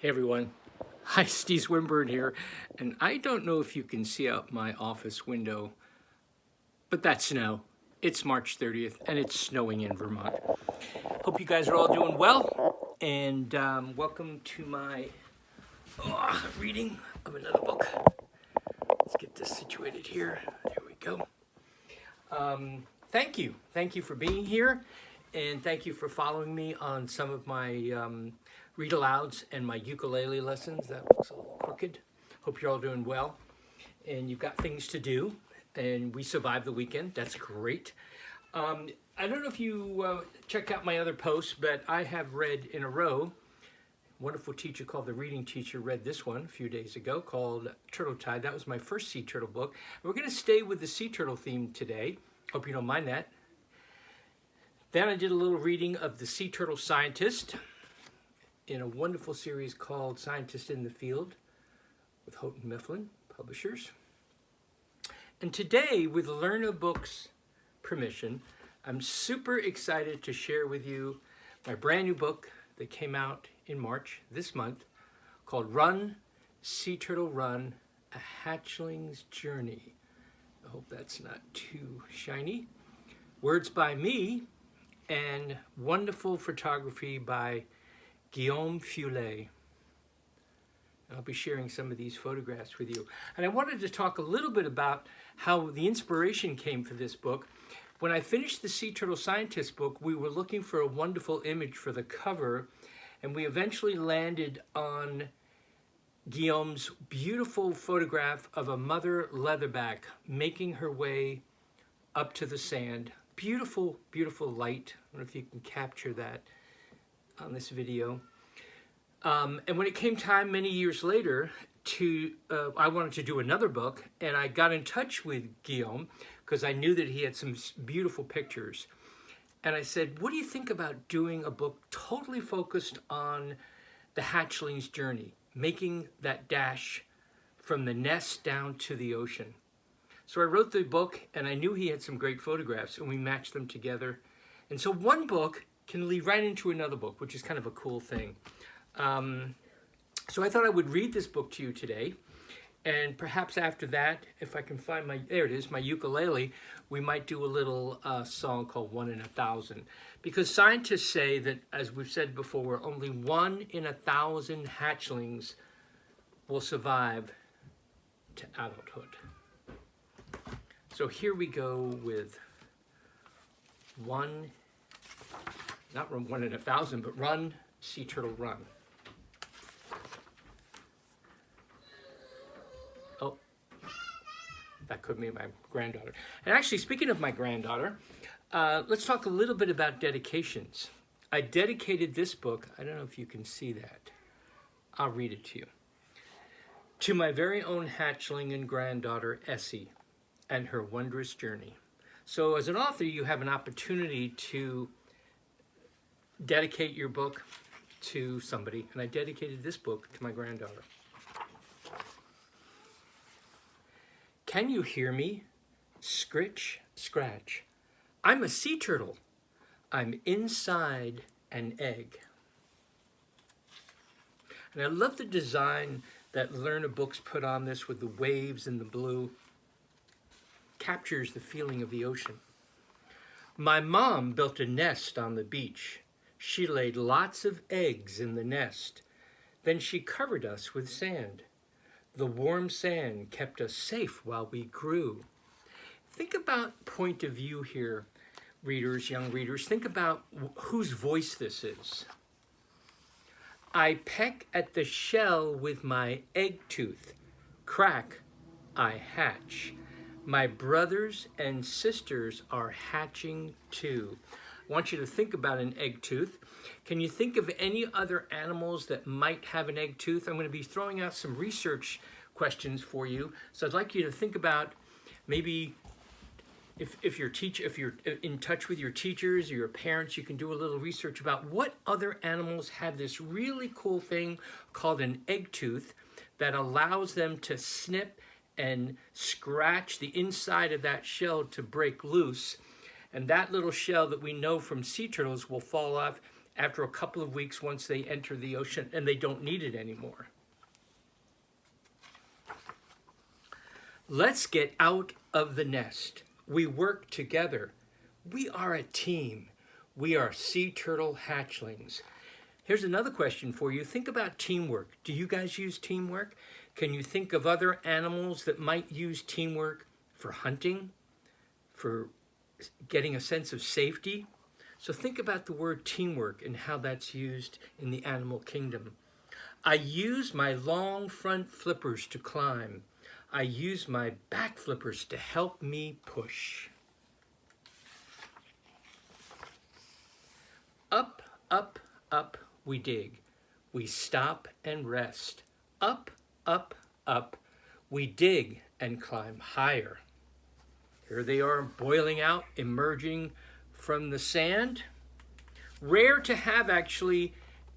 Hey everyone, hi, Steve Swinburne here, and I don't know if you can see out my office window, but that's snow. It's March 30th and it's snowing in Vermont. Hope you guys are all doing well, and welcome to my reading of another book. Let's get this situated here. There we go. Thank you for being here, and thank you for following me on some of my read alouds and my ukulele lessons. That looks a little crooked. Hope you're all doing well and you've got things to do, and we survived the weekend. That's great. I don't know if you checked out my other posts, but I have read in a row. A wonderful teacher called The Reading Teacher read this one a few days ago called Turtle Tide. That was my first sea turtle book. We're going to stay with the sea turtle theme today. Hope you don't mind that. Then I did a little reading of The Sea Turtle Scientist in a wonderful series called Scientist in the Field with Houghton Mifflin Publishers. And today, with Lerna Books' permission, I'm super excited to share with you my brand new book that came out in March this month called Run, Sea Turtle Run, A Hatchling's Journey. I hope that's not too shiny. Words by me and wonderful photography by Guillaume Foulet. I'll be sharing some of these photographs with you. And I wanted to talk a little bit about how the inspiration came for this book. When I finished the Sea Turtle Scientist book, we were looking for a wonderful image for the cover, and we eventually landed on Guillaume's beautiful photograph of a mother leatherback making her way up to the sand. Beautiful, beautiful light. I don't know if you can capture that on this video. And when it came time many years later I wanted to do another book, and I got in touch with Guillaume because I knew that he had some beautiful pictures. And I said, what do you think about doing a book totally focused on the hatchling's journey, making that dash from the nest down to the ocean? So I wrote the book, and I knew he had some great photographs, and we matched them together. And so one book can lead right into another book, which is kind of a cool thing. So I thought I would read this book to you today, and perhaps after that, if I can find there it is, my ukulele, we might do a little song called 1 in 1,000. Because scientists say that, as we've said before, only 1 in 1,000 hatchlings will survive to adulthood. So here we go with not 1 in 1,000, but Run, Sea Turtle Run. Oh, that could be my granddaughter. And actually, speaking of my granddaughter, let's talk a little bit about dedications. I dedicated this book, I don't know if you can see that. I'll read it to you. To my very own hatchling and granddaughter, Essie, and her wondrous journey. So as an author, you have an opportunity to dedicate your book to somebody, and I dedicated this book to my granddaughter. Can you hear me? Scritch, scratch. I'm a sea turtle. I'm inside an egg. And I love the design that Lerna Books put on this with the waves and the blue. Captures the feeling of the ocean. My mom built a nest on the beach. She laid lots of eggs in the nest. Then she covered us with sand. The warm sand kept us safe while we grew. Think about point of view here, readers, young readers. Think about whose voice this is. I peck at the shell with my egg tooth. Crack, I hatch. My brothers and sisters are hatching too. I want you to think about an egg tooth. Can you think of any other animals that might have an egg tooth? I'm going to be throwing out some research questions for you. So I'd like you to think about maybe if you're in touch with your teachers or your parents, you can do a little research about what other animals have this really cool thing called an egg tooth that allows them to snip and scratch the inside of that shell to break loose. And that little shell that we know from sea turtles will fall off after a couple of weeks once they enter the ocean and they don't need it anymore. Let's get out of the nest. We work together. We are a team. We are sea turtle hatchlings. Here's another question for you. Think about teamwork. Do you guys use teamwork? Can you think of other animals that might use teamwork for hunting, for getting a sense of safety? So think about the word teamwork and how that's used in the animal kingdom. I use my long front flippers to climb. I use my back flippers to help me push. Up, up, up we dig. We stop and rest. Up, up, up. We dig and climb higher. Here they are boiling out, emerging from the sand. Rare to have actually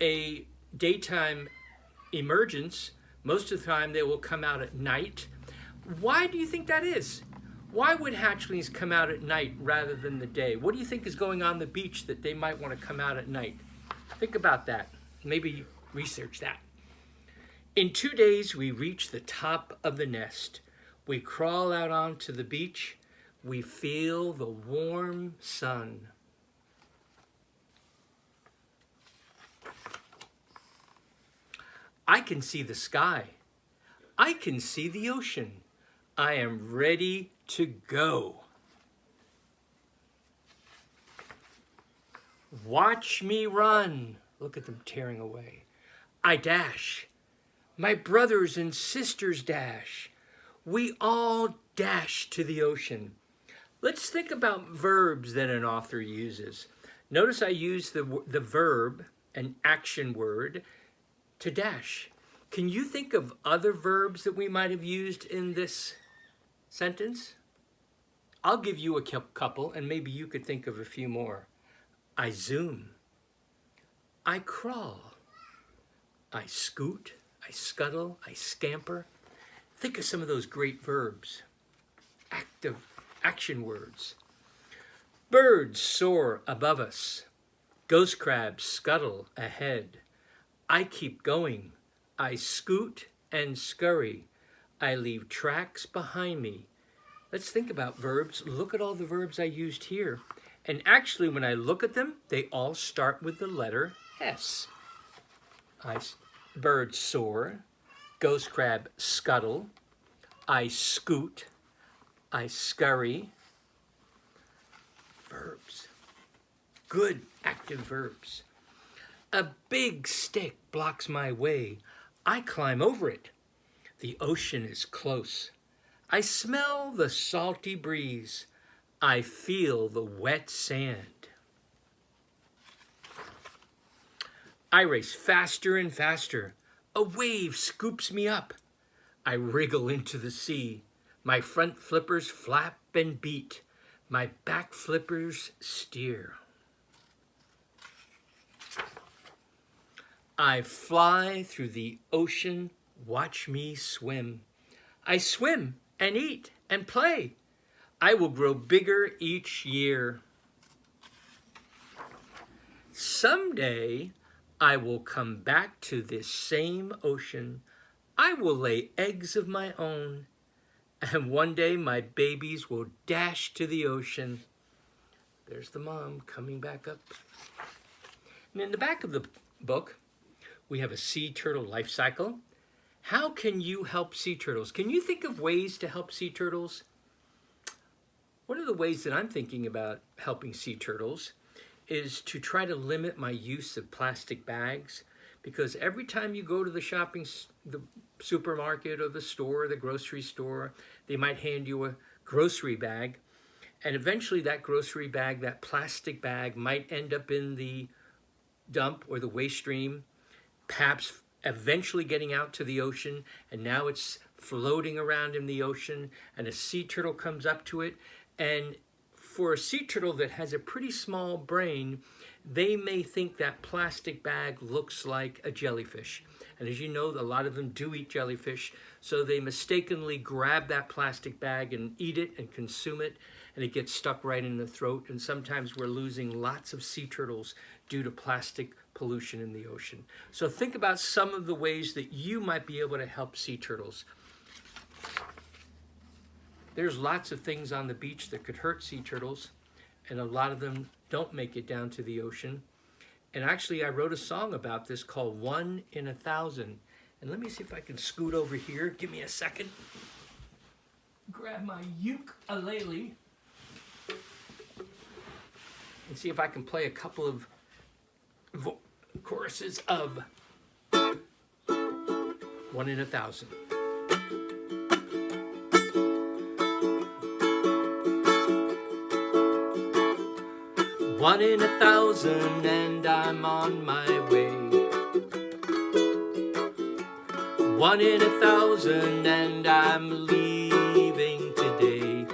a daytime emergence. Most of the time they will come out at night. Why do you think that is? Why would hatchlings come out at night rather than the day? What do you think is going on the beach that they might want to come out at night? Think about that. Maybe research that. In 2 days, we reach the top of the nest. We crawl out onto the beach. We feel the warm sun. I can see the sky. I can see the ocean. I am ready to go. Watch me run. Look at them tearing away. I dash. My brothers and sisters dash. We all dash to the ocean. Let's think about verbs that an author uses. Notice I use the verb, an action word, to dash. Can you think of other verbs that we might have used in this sentence? I'll give you a couple, and maybe you could think of a few more. I zoom. I crawl. I scoot. I scuttle. I scamper. Think of some of those great verbs. Active action words. Birds soar above us. Ghost crabs scuttle ahead. I keep going. I scoot and scurry. I leave tracks behind me. Let's think about verbs. Look at all the verbs I used here. And actually, when I look at them, they all start with the letter S. Birds soar. Ghost crab scuttle. I scoot. I scurry. Verbs. Good active verbs. A big stick blocks my way. I climb over it. The ocean is close. I smell the salty breeze. I feel the wet sand. I race faster and faster. A wave scoops me up. I wriggle into the sea. My front flippers flap and beat. My back flippers steer. I fly through the ocean. Watch me swim. I swim and eat and play. I will grow bigger each year. Someday, I will come back to this same ocean. I will lay eggs of my own. And one day, my babies will dash to the ocean. There's the mom coming back up. And in the back of the book, we have a sea turtle life cycle. How can you help sea turtles? Can you think of ways to help sea turtles? One of the ways that I'm thinking about helping sea turtles is to try to limit my use of plastic bags, because every time you go to the supermarket or the store, the grocery store, they might hand you a grocery bag, and eventually that grocery bag, that plastic bag, might end up in the dump or the waste stream, perhaps eventually getting out to the ocean, and now it's floating around in the ocean, and a sea turtle comes up to it. And for a sea turtle that has a pretty small brain, they may think that plastic bag looks like a jellyfish. And as you know, a lot of them do eat jellyfish, so they mistakenly grab that plastic bag and eat it and consume it, and it gets stuck right in the throat. And sometimes we're losing lots of sea turtles due to plastic pollution in the ocean. So think about some of the ways that you might be able to help sea turtles. There's lots of things on the beach that could hurt sea turtles, and a lot of them don't make it down to the ocean. And actually, I wrote a song about this called 1 in 1,000. And let me see if I can scoot over here. Give me a second. Grab my ukulele and see if I can play a couple of choruses of 1 in 1,000. One in 1,000 and I'm on my way. 1 in 1,000 and I'm leaving today.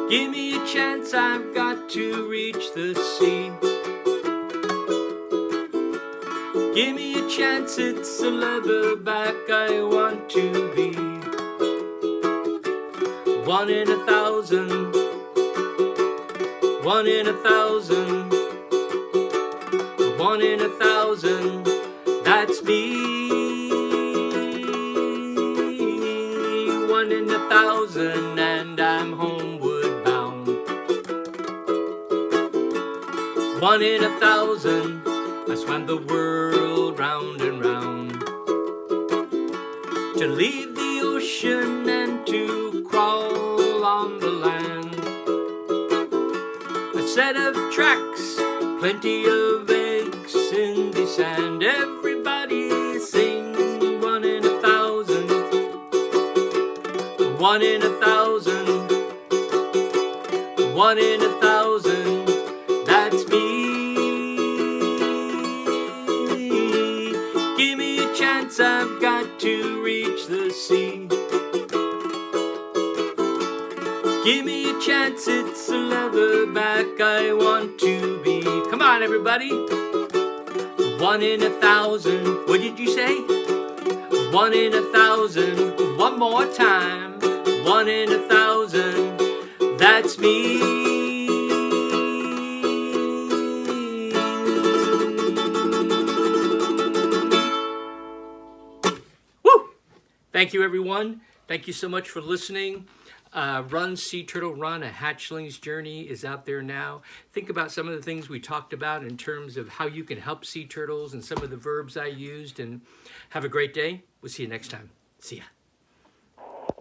Give me a chance, I've got to reach the sea. Give me a chance, it's a leatherback I want to be. 1 in 1,000. 1 in 1,000, 1 in 1,000, that's me. 1 in 1,000 and I'm homeward bound. 1 in 1,000, I swam the world round and round. To leave the ocean and to crawl on the land. Set of tracks, plenty of eggs in the sand. Everybody sing 1 in 1,000, 1 in 1,000, 1 in 1,000, that's me. Give me a chance, I've got to reach the sea. Give me a chance, it's a leatherback I want to be. Come on, everybody. 1 in 1,000. What did you say? 1 in 1,000. One more time. 1 in 1,000. That's me. Woo! Thank you, everyone. Thank you so much for listening. Run, Sea Turtle Run, a hatchling's journey is out there now. Think about some of the things we talked about in terms of how you can help sea turtles and some of the verbs I used, and have a great day. We'll see you next time. See ya.